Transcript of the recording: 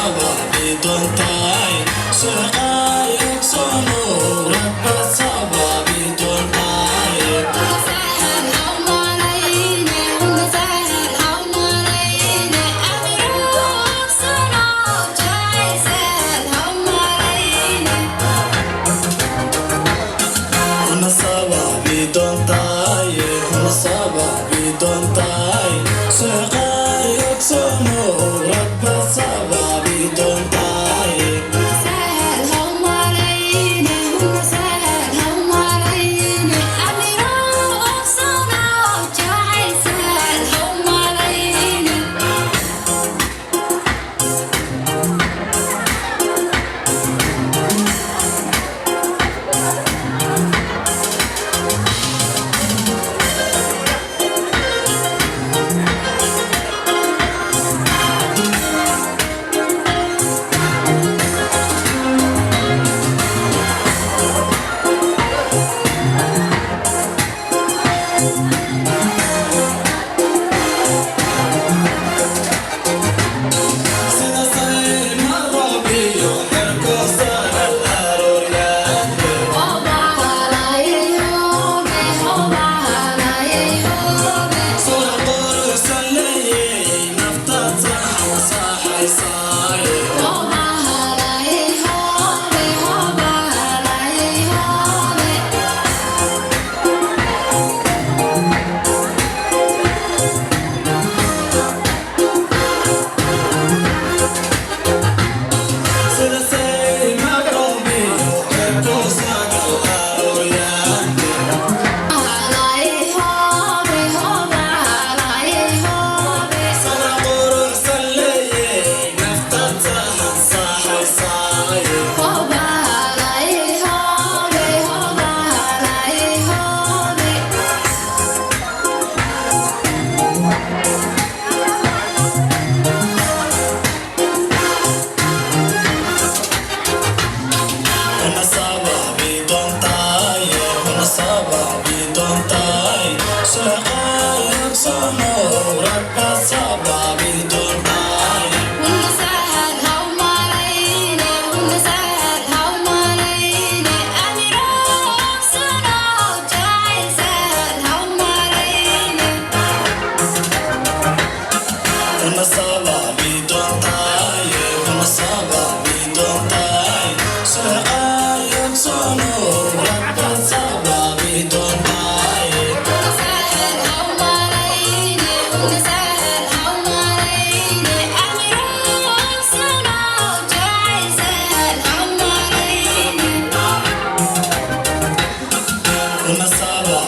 saba bidontai Sekai sono rabba saba bidontai سهل هم علينا وسهل هم علينا أميرك صنع جاي سهل هم علينا Una saba bidontai Una saba bidontai Sekai sono rabba saba bidontai سهل هم علينا وسهل هم علينا أميرك صنع جاي سهل هم علينا Sida sai marobio Mercosa all'aroriente Sono borsa lei Naftata وصاحي صاير Sida sei marobio Mercosa all'aroriente Sono borsa lei Naftata وصاحي صاير Una saba bidontai Una saba bidontai Sekai sono rabba saba bidontai سهل هم علينا سهل هم علينا أميرك صنع جاي سهل هم علينا Una saba bidontai Una saba bidontai Sekai sono rabba saba bidontai سهل هم علينا سهل هم علينا أميرك صنع جاي سهل هم علينا Una saba